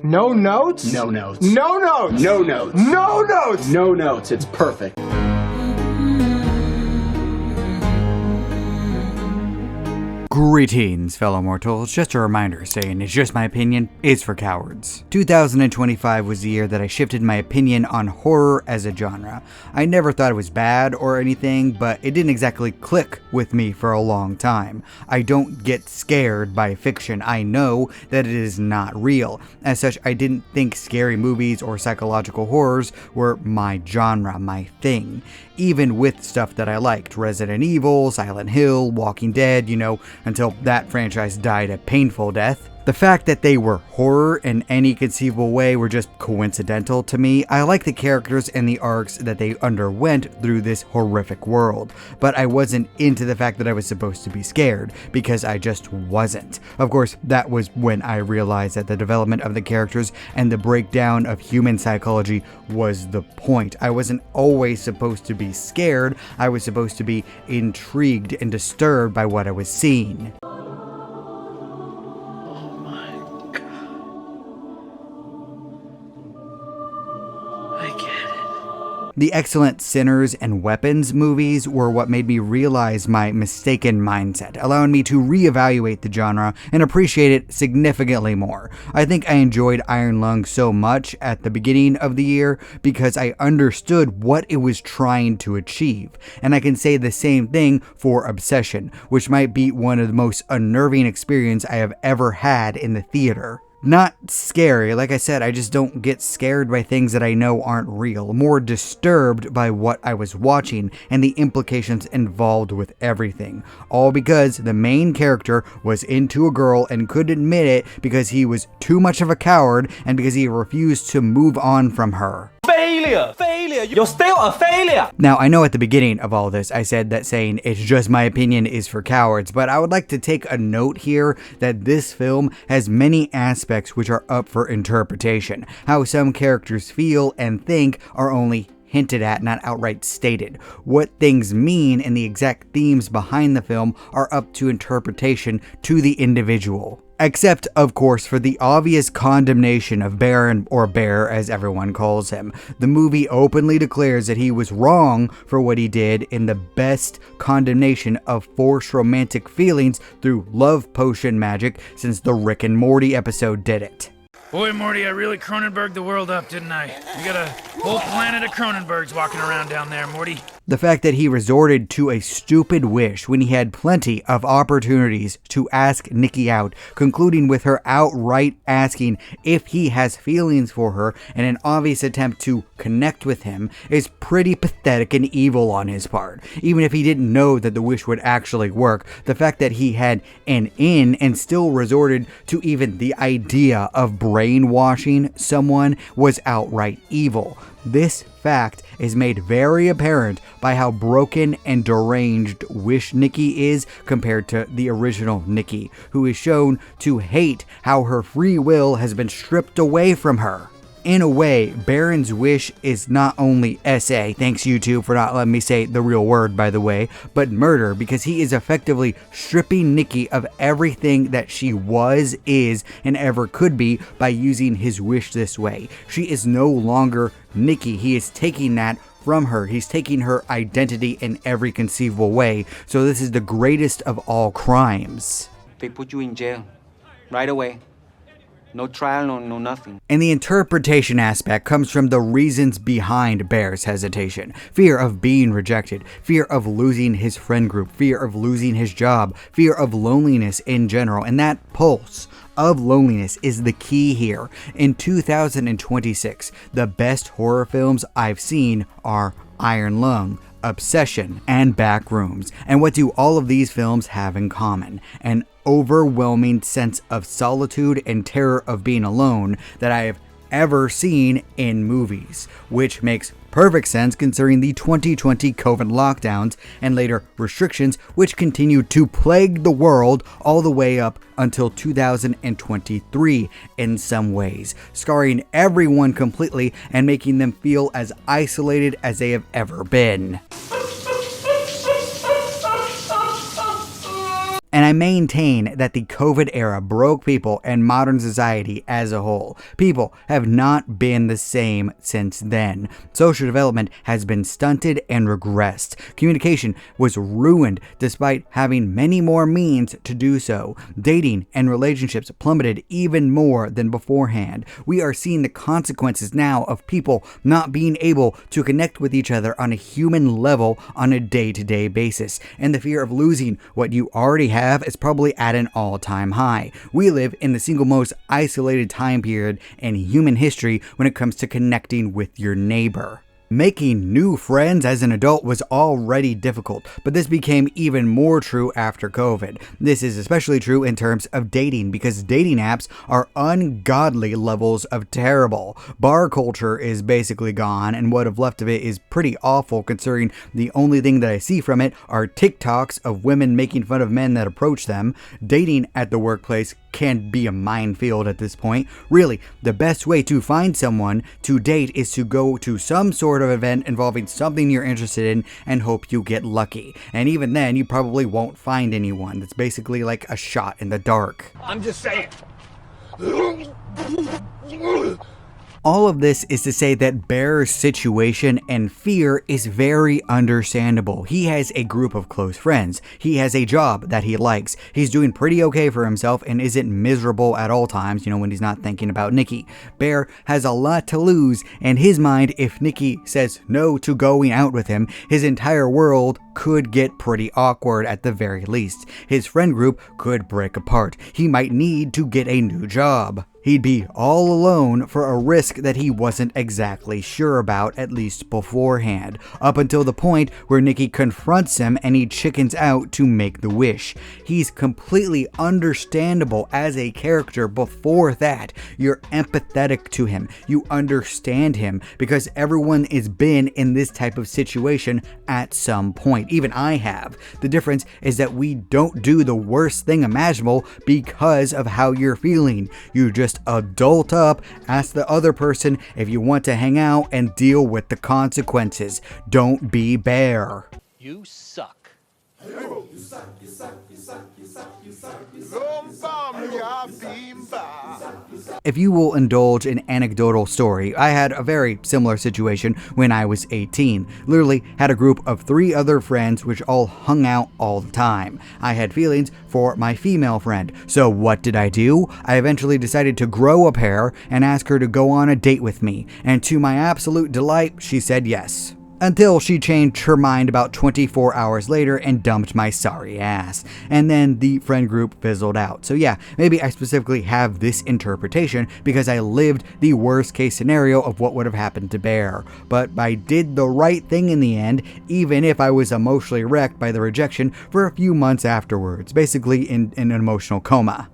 No notes? No notes. No notes! No notes. No notes! No notes. It's perfect. Greetings, fellow mortals. Just a reminder saying it's just my opinion is for cowards. 2025 was the year that I shifted my opinion on horror as a genre. I never thought it was bad or anything, but it didn't exactly click with me for a long time. I don't get scared by fiction. I know that it is not real. As such, I didn't think scary movies or psychological horrors were my genre, my thing. Even with stuff that I liked, Resident Evil, Silent Hill, Walking Dead, until that franchise died a painful death. The fact that they were horror in any conceivable way were just coincidental to me. I like the characters and the arcs that they underwent through this horrific world, but I wasn't into the fact that I was supposed to be scared, because I just wasn't. Of course, that was when I realized that the development of the characters and the breakdown of human psychology was the point. I wasn't always supposed to be scared, I was supposed to be intrigued and disturbed by what I was seeing. The excellent Sinners and Weapons movies were what made me realize my mistaken mindset, allowing me to reevaluate the genre and appreciate it significantly more. I think I enjoyed Iron Lung so much at the beginning of the year because I understood what it was trying to achieve, and I can say the same thing for Obsession, which might be one of the most unnerving experiences I have ever had in the theater. Not scary, like I said, I just don't get scared by things that I know aren't real, more disturbed by what I was watching and the implications involved with everything. All because the main character was into a girl and couldn't admit it because he was too much of a coward and because he refused to move on from her. Failure, you're still a failure. Now, I know at the beginning of all this, I said that saying it's just my opinion is for cowards, but I would like to take a note here that this film has many aspects which are up for interpretation. How some characters feel and think are only hinted at, not outright stated. What things mean and the exact themes behind the film are up to interpretation to the individual. Except, of course, for the obvious condemnation of Baron, or Bear as everyone calls him. The movie openly declares that he was wrong for what he did in the best condemnation of forced romantic feelings through love potion magic since the Rick and Morty episode did it. Boy, Morty, I really Cronenberg'd the world up, didn't I? You got a whole planet of Cronenbergs walking around down there, Morty. The fact that he resorted to a stupid wish when he had plenty of opportunities to ask Nikki out, concluding with her outright asking if he has feelings for her in an obvious attempt to connect with him, is pretty pathetic and evil on his part. Even if he didn't know that the wish would actually work, the fact that he had an in and still resorted to even the idea of brainwashing someone was outright evil. This fact is made very apparent by how broken and deranged Wish Nikki is compared to the original Nikki, who is shown to hate how her free will has been stripped away from her. In a way, Baron's wish is not only SA, thanks YouTube for not letting me say the real word by the way, but murder, because he is effectively stripping Nikki of everything that she was, is, and ever could be by using his wish this way. She is no longer Nikki, he is taking that from her. He's taking her identity in every conceivable way, so this is the greatest of all crimes. They put you in jail right away. No trial, no nothing. And the interpretation aspect comes from the reasons behind Bear's hesitation. Fear of being rejected, fear of losing his friend group, fear of losing his job, fear of loneliness in general, and that pulse of loneliness is the key here. In 2026, the best horror films I've seen are Iron Lung, Obsession, and Backrooms. And what do all of these films have in common? An overwhelming sense of solitude and terror of being alone that I have ever seen in movies, which makes perfect sense considering the 2020 COVID lockdowns and later restrictions which continued to plague the world all the way up until 2023 in some ways, scarring everyone completely and making them feel as isolated as they have ever been. And I I maintain that the COVID era broke people and modern society as a whole. People have not been the same since then. Social development has been stunted and regressed. Communication was ruined despite having many more means to do so. Dating and relationships plummeted even more than beforehand. We are seeing the consequences now of people not being able to connect with each other on a human level on a day-to-day basis, and the fear of losing what you already have is probably at an all-time high. We live in the single most isolated time period in human history when it comes to connecting with your neighbor. Making new friends as an adult was already difficult, but this became even more true after COVID. This is especially true in terms of dating, because dating apps are ungodly levels of terrible. Bar culture is basically gone, and what is left of it is pretty awful, considering the only thing that I see from it are TikToks of women making fun of men that approach them. Dating at the workplace can be a minefield at this point. Really, the best way to find someone to date is to go to some sort of event involving something you're interested in and hope you get lucky. And even then, you probably won't find anyone. It's basically like a shot in the dark. I'm just saying. All of this is to say that Bear's situation and fear is very understandable. He has a group of close friends. He has a job that he likes. He's doing pretty okay for himself and isn't miserable at all times, when he's not thinking about Nikki. Bear has a lot to lose in his mind. If Nikki says no to going out with him, his entire world could get pretty awkward at the very least. His friend group could break apart. He might need to get a new job. He'd be all alone for a risk that he wasn't exactly sure about, at least beforehand, up until the point where Nikki confronts him and he chickens out to make the wish. He's completely understandable as a character before that. You're empathetic to him. You understand him because everyone has been in this type of situation at some point. Even I have. The difference is that we don't do the worst thing imaginable because of how you're feeling. You just adult up, ask the other person if you want to hang out, and deal with the consequences. Don't be Bear. You suck. If you will indulge an anecdotal story, I had a very similar situation when I was 18. Literally had a group of 3 other friends which all hung out all the time. I had feelings for my female friend, so what did I do? I eventually decided to grow a pair and ask her to go on a date with me, and to my absolute delight, she said yes. Until she changed her mind about 24 hours later and dumped my sorry ass. And then the friend group fizzled out. So yeah, maybe I specifically have this interpretation because I lived the worst case scenario of what would have happened to Bear. But I did the right thing in the end, even if I was emotionally wrecked by the rejection for a few months afterwards, basically in an emotional coma.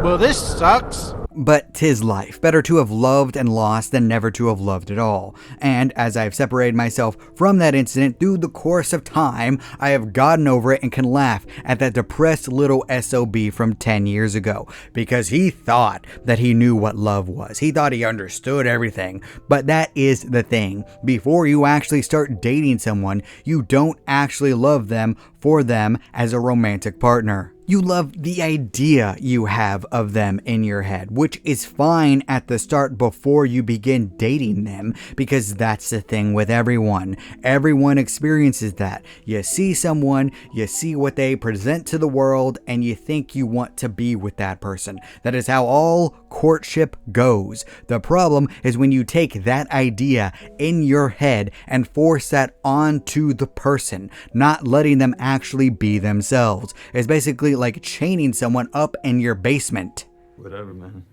Well, this sucks. But 'tis life. Better to have loved and lost than never to have loved at all. And as I've separated myself from that incident through the course of time, I have gotten over it and can laugh at that depressed little SOB from 10 years ago. Because he thought that he knew what love was. He thought he understood everything. But that is the thing. Before you actually start dating someone, you don't actually love them for them as a romantic partner. You love the idea you have of them in your head, which is fine at the start before you begin dating them, because that's the thing with everyone. Everyone experiences that. You see someone, you see what they present to the world, and you think you want to be with that person. That is how all courtship goes. The problem is when you take that idea in your head and force that onto the person, not letting them actually be themselves. It's basically like chaining someone up in your basement. Whatever, man.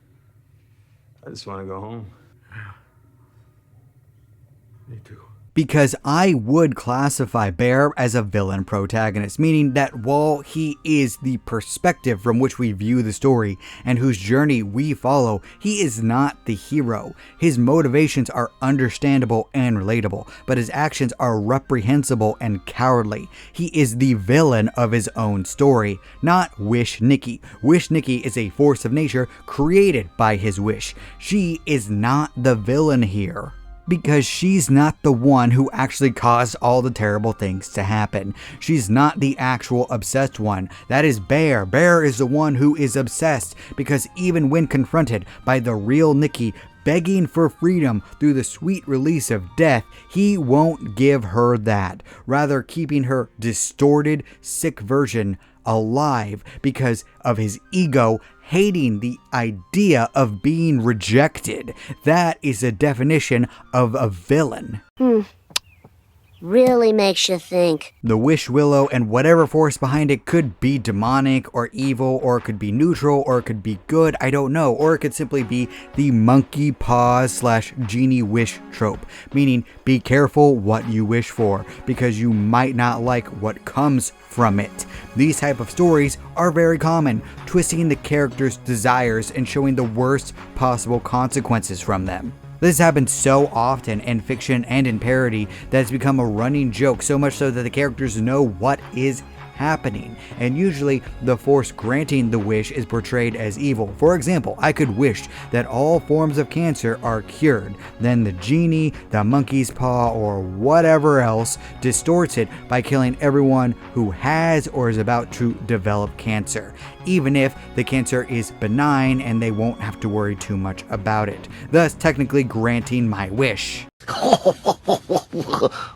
I just want to go home. Me too. Because I would classify Bear as a villain protagonist, meaning that while he is the perspective from which we view the story and whose journey we follow, he is not the hero. His motivations are understandable and relatable, but his actions are reprehensible and cowardly. He is the villain of his own story, not Wish Nikki. Wish Nikki is a force of nature created by his wish. She is not the villain here. Because she's not the one who actually caused all the terrible things to happen. She's not the actual obsessed one. That is Bear. Bear is the one who is obsessed, because even when confronted by the real Nikki begging for freedom through the sweet release of death, he won't give her that, rather keeping her distorted, sick version alive because of his ego hating the idea of being rejected. That is the definition of a villain. Really makes you think. The Wish Willow and whatever force behind it could be demonic or evil, or it could be neutral, or it could be good, I don't know. Or it could simply be the monkey paws / genie wish trope, meaning be careful what you wish for, because you might not like what comes from it. These type of stories are very common, twisting the character's desires and showing the worst possible consequences from them. This happens so often in fiction and in parody that it's become a running joke, so much so that the characters know what is happening, and usually the force granting the wish is portrayed as evil. For example, I could wish that all forms of cancer are cured. Then the genie, the monkey's paw, or whatever else distorts it by killing everyone who has or is about to develop cancer, even if the cancer is benign and they won't have to worry too much about it, thus technically granting my wish.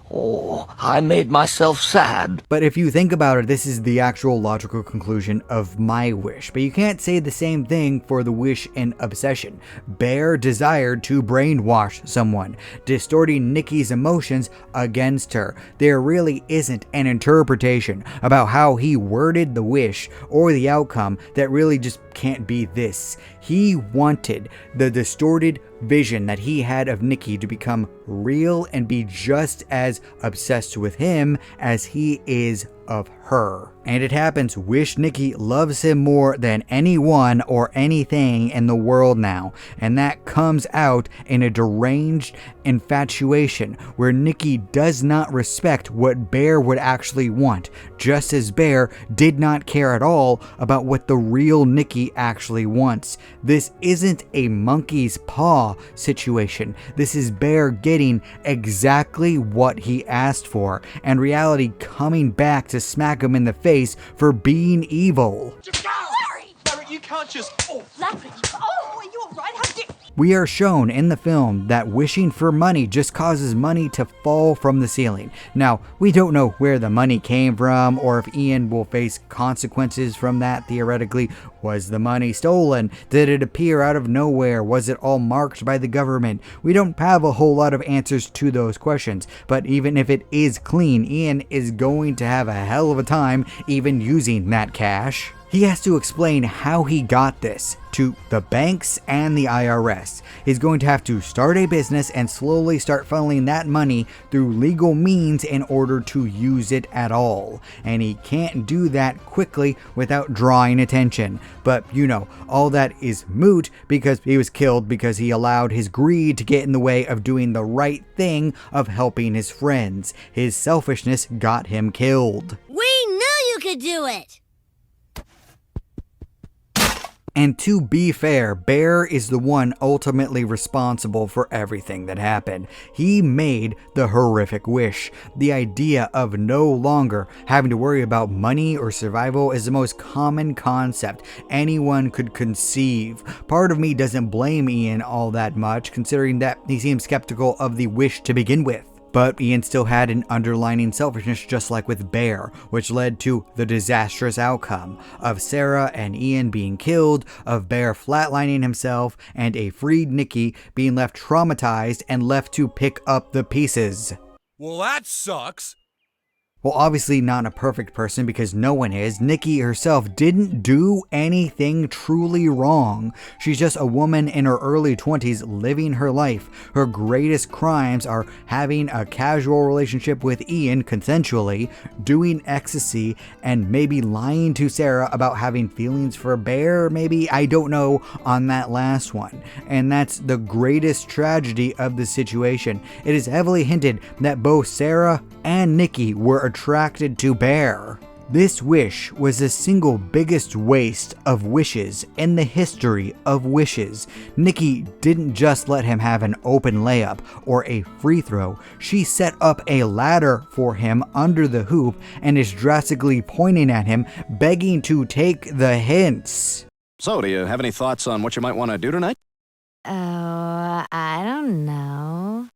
Oh, I made myself sad. But if you think about it, this is the actual logical conclusion of my wish. But you can't say the same thing for the wish in Obsession. Bear desired to brainwash someone, distorting Nikki's emotions against her. There really isn't an interpretation about how he worded the wish or the outcome that really just can't be this. He wanted the distorted vision that he had of Nikki to become real and be just as obsessed with him as he is of her. And it happens. Wish Nikki loves him more than anyone or anything in the world now. And that comes out in a deranged infatuation where Nikki does not respect what Bear would actually want, just as Bear did not care at all about what the real Nikki actually wants. This isn't a monkey's paw situation. This is Bear getting exactly what he asked for, and reality coming back to smack him in the face for being evil. Larry, you can't just... Larry, are you alright? How did... We are shown in the film that wishing for money just causes money to fall from the ceiling. Now, we don't know where the money came from or if Ian will face consequences from that theoretically. Was the money stolen? Did it appear out of nowhere? Was it all marked by the government? We don't have a whole lot of answers to those questions, but even if it is clean, Ian is going to have a hell of a time even using that cash. He has to explain how he got this to the banks and the IRS. He's going to have to start a business and slowly start funneling that money through legal means in order to use it at all. And he can't do that quickly without drawing attention. But you know, all that is moot because he was killed because he allowed his greed to get in the way of doing the right thing of helping his friends. His selfishness got him killed. We knew you could do it! And to be fair, Bear is the one ultimately responsible for everything that happened. He made the horrific wish. The idea of no longer having to worry about money or survival is the most common concept anyone could conceive. Part of me doesn't blame Ian all that much, considering that he seemed skeptical of the wish to begin with. But Ian still had an underlying selfishness just like with Bear, which led to the disastrous outcome of Sarah and Ian being killed, of Bear flatlining himself, and a freed Nikki being left traumatized and left to pick up the pieces. Well, that sucks. Well, obviously not a perfect person because no one is. Nikki herself didn't do anything truly wrong. She's just a woman in her early 20s living her life. Her greatest crimes are having a casual relationship with Ian consensually, doing ecstasy, and maybe lying to Sarah about having feelings for Bear, maybe, I don't know, on that last one. And that's the greatest tragedy of the situation. It is heavily hinted that both Sarah and Nikki were attracted to Bear. This wish was the single biggest waste of wishes in the history of wishes. Nikki didn't just let him have an open layup or a free throw. She set up a ladder for him under the hoop and is drastically pointing at him, begging to take the hints. So, do you have any thoughts on what you might want to do tonight? Oh, I don't know.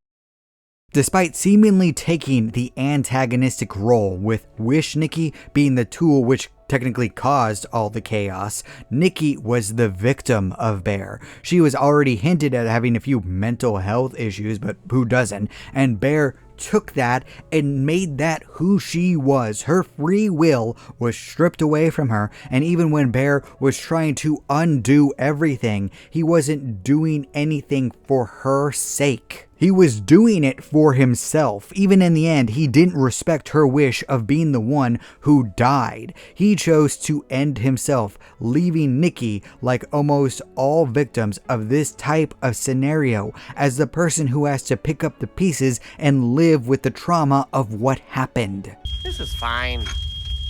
Despite seemingly taking the antagonistic role, with Wish Nikki being the tool which technically caused all the chaos, Nikki was the victim of Bear. She was already hinted at having a few mental health issues, but who doesn't? And Bear took that and made that who she was. Her free will was stripped away from her, and even when Bear was trying to undo everything, he wasn't doing anything for her sake. He was doing it for himself. Even in the end, he didn't respect her wish of being the one who died. He chose to end himself, leaving Nikki, like almost all victims of this type of scenario, as the person who has to pick up the pieces and live with the trauma of what happened. This is fine.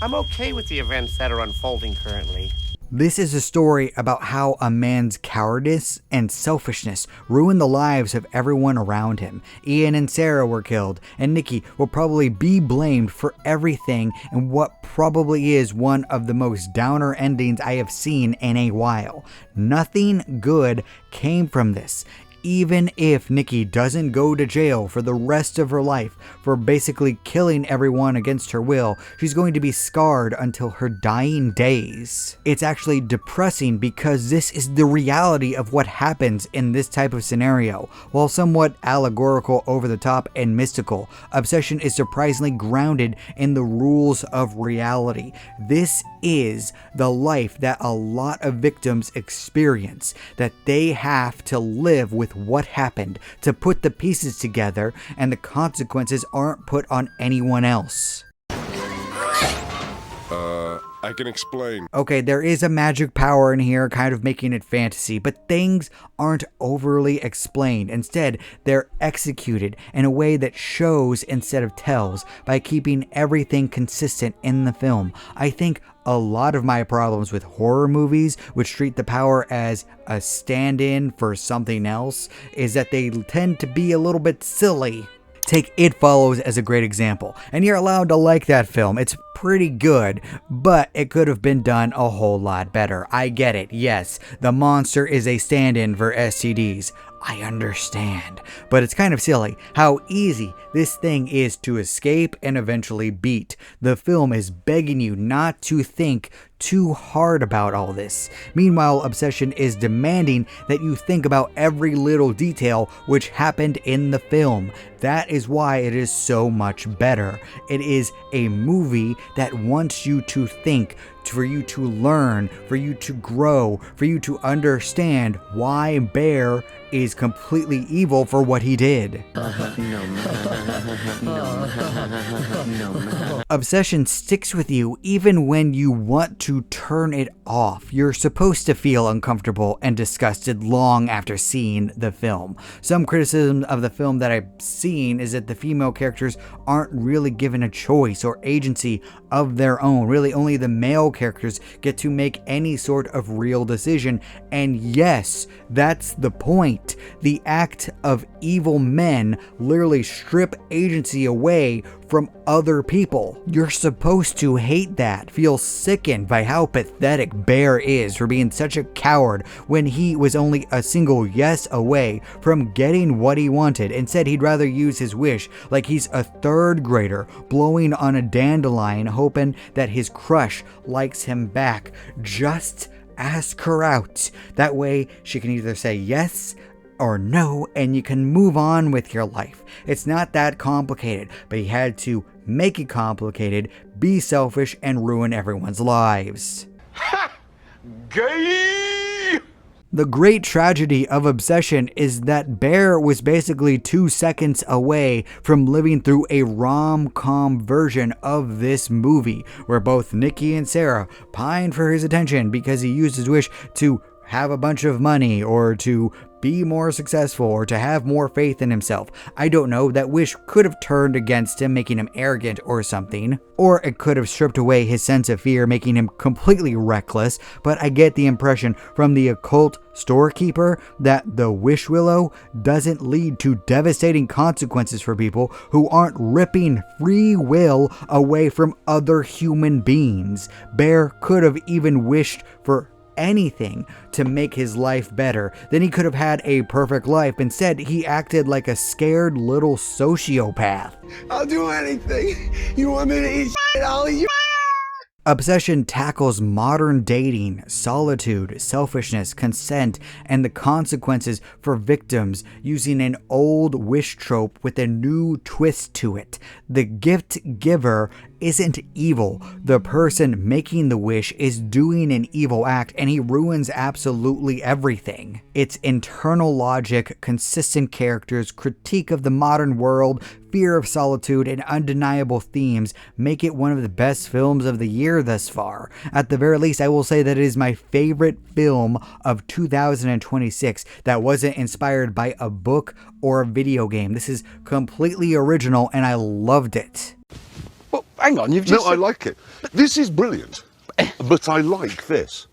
I'm okay with the events that are unfolding currently. This is a story about how a man's cowardice and selfishness ruined the lives of everyone around him. Ian and Sarah were killed, and Nikki will probably be blamed for everything in what probably is one of the most downer endings I have seen in a while. Nothing good came from this. Even if Nikki doesn't go to jail for the rest of her life for basically killing everyone against her will, she's going to be scarred until her dying days. It's actually depressing because this is the reality of what happens in this type of scenario. While somewhat allegorical, over the top, and mystical, Obsession is surprisingly grounded in the rules of reality. This is the life that a lot of victims experience, that they have to live with what happened, to put the pieces together, and the consequences aren't put on anyone else. I can explain. Okay, there is a magic power in here, kind of making it fantasy, but things aren't overly explained. Instead, they're executed in a way that shows instead of tells, by keeping everything consistent in the film. I think a lot of my problems with horror movies, which treat the power as a stand-in for something else, is that they tend to be a little bit silly. Take It Follows as a great example, and you're allowed to like that film. It's pretty good, but it could have been done a whole lot better. I get it, yes, the monster is a stand-in for STDs. I understand, but it's kind of silly how easy this thing is to escape and eventually beat. The film is begging you not to think too hard about all this. Meanwhile, Obsession is demanding that you think about every little detail which happened in the film. That is why it is so much better. It is a movie that wants you to think, for you to learn, for you to grow, for you to understand why Bear is completely evil for what he did. Obsession sticks with you even when you want to turn it off. You're supposed to feel uncomfortable and disgusted long after seeing the film. Some criticism of the film that I've seen is that the female characters aren't really given a choice or agency of their own. Really, only the male characters get to make any sort of real decision. And yes, that's the point. The act of evil men literally strip agency away from other people. You're supposed to hate that, feel sickened by how pathetic Bear is for being such a coward when he was only a single yes away from getting what he wanted. Instead, he'd rather use his wish like he's a third grader blowing on a dandelion, hoping that his crush likes him back. Just ask her out. That way, she can either say yes or no, and you can move on with your life. It's not that complicated, but he had to make it complicated, be selfish, and ruin everyone's lives. Ha! Gay! The great tragedy of Obsession is that Bear was basically 2 seconds away from living through a rom-com version of this movie, where both Nikki and Sarah pined for his attention because he used his wish to have a bunch of money or to be more successful or to have more faith in himself. I don't know, that wish could have turned against him, making him arrogant or something. Or it could have stripped away his sense of fear, making him completely reckless. But I get the impression from the occult storekeeper that the wish willow doesn't lead to devastating consequences for people who aren't ripping free will away from other human beings. Bear could have even wished for anything to make his life better. Then he could have had a perfect life. Instead, he acted like a scared little sociopath. I'll do anything. You want me to eat shit? I'll eat. Obsession tackles modern dating, solitude, selfishness, consent, and the consequences for victims using an old wish trope with a new twist to it. The gift giver isn't evil. The person making the wish is doing an evil act, and he ruins absolutely everything. Its internal logic, consistent characters, critique of the modern world, fear of solitude, and undeniable themes make it one of the best films of the year thus far. At the very least, I will say that it is my favorite film of 2026 that wasn't inspired by a book or a video game. This is completely original, and I loved it. Well, hang on, you've just... No, I like it. This is brilliant, but I like this.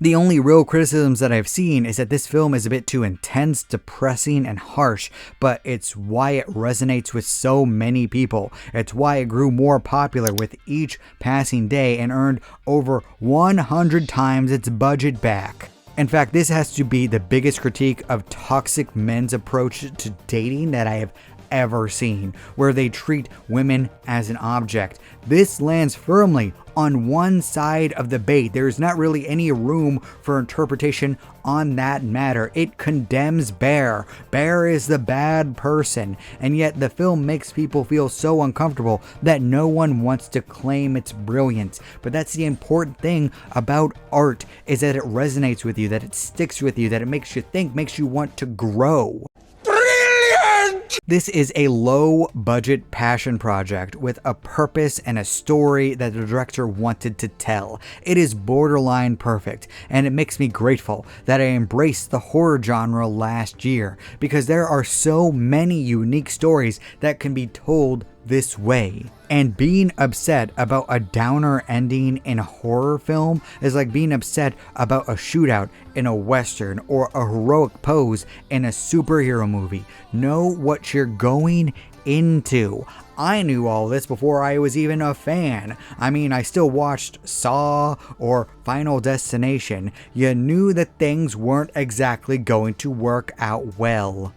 The only real criticisms that I've seen is that this film is a bit too intense, depressing, and harsh, but it's why it resonates with so many people. It's why it grew more popular with each passing day and earned over 100 times its budget back. In fact, this has to be the biggest critique of toxic men's approach to dating that I have ever seen, where they treat women as an object. This lands firmly on one side of the debate. There's not really any room for interpretation on that matter. It condemns Bear. Bear is the bad person, and yet the film makes people feel so uncomfortable that no one wants to claim its brilliance. But that's the important thing about art, is that it resonates with you, that it sticks with you, that it makes you think, makes you want to grow. This is a low-budget passion project with a purpose and a story that the director wanted to tell. It is borderline perfect, and it makes me grateful that I embraced the horror genre last year, because there are so many unique stories that can be told this way. And being upset about a downer ending in a horror film is like being upset about a shootout in a western or a heroic pose in a superhero movie. Know what you're going into. I knew all this before I was even a fan. I mean, I still watched Saw or Final Destination. You knew that things weren't exactly going to work out well.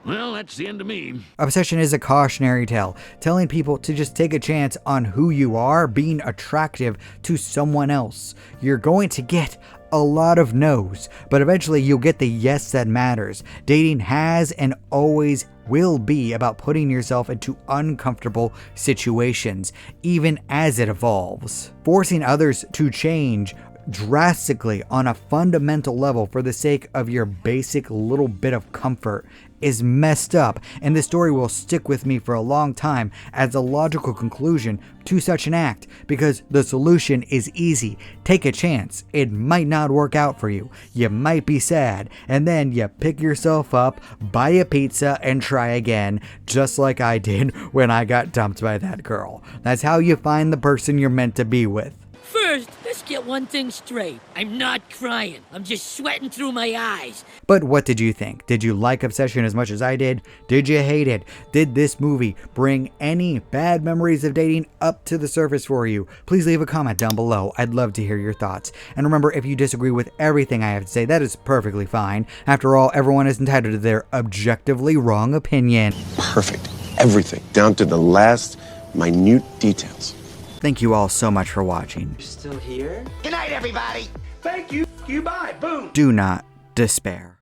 Well, that's the end of me. Obsession is a cautionary tale, telling people to just take a chance on who you are being attractive to someone else. You're going to get a lot of no's, but eventually you'll get the yes that matters. Dating has and always will be about putting yourself into uncomfortable situations, even as it evolves. Forcing others to change drastically on a fundamental level for the sake of your basic little bit of comfort is messed up, and this story will stick with me for a long time as a logical conclusion to such an act, because the solution is easy. Take a chance. It might not work out for you. You might be sad, and then you pick yourself up, buy a pizza, and try again, just like I did when I got dumped by that girl. That's how you find the person you're meant to be with. First, let's get one thing straight. I'm not crying. I'm just sweating through my eyes. But what did you think? Did you like Obsession as much as I did? Did you hate it? Did this movie bring any bad memories of dating up to the surface for you? Please leave a comment down below. I'd love to hear your thoughts. And remember, if you disagree with everything I have to say, that is perfectly fine. After all, everyone is entitled to their objectively wrong opinion. Perfect. Everything, down to the last minute details. Thank you all so much for watching. You're still here? Good night, everybody. Thank you. You bye. Boom. Do not despair.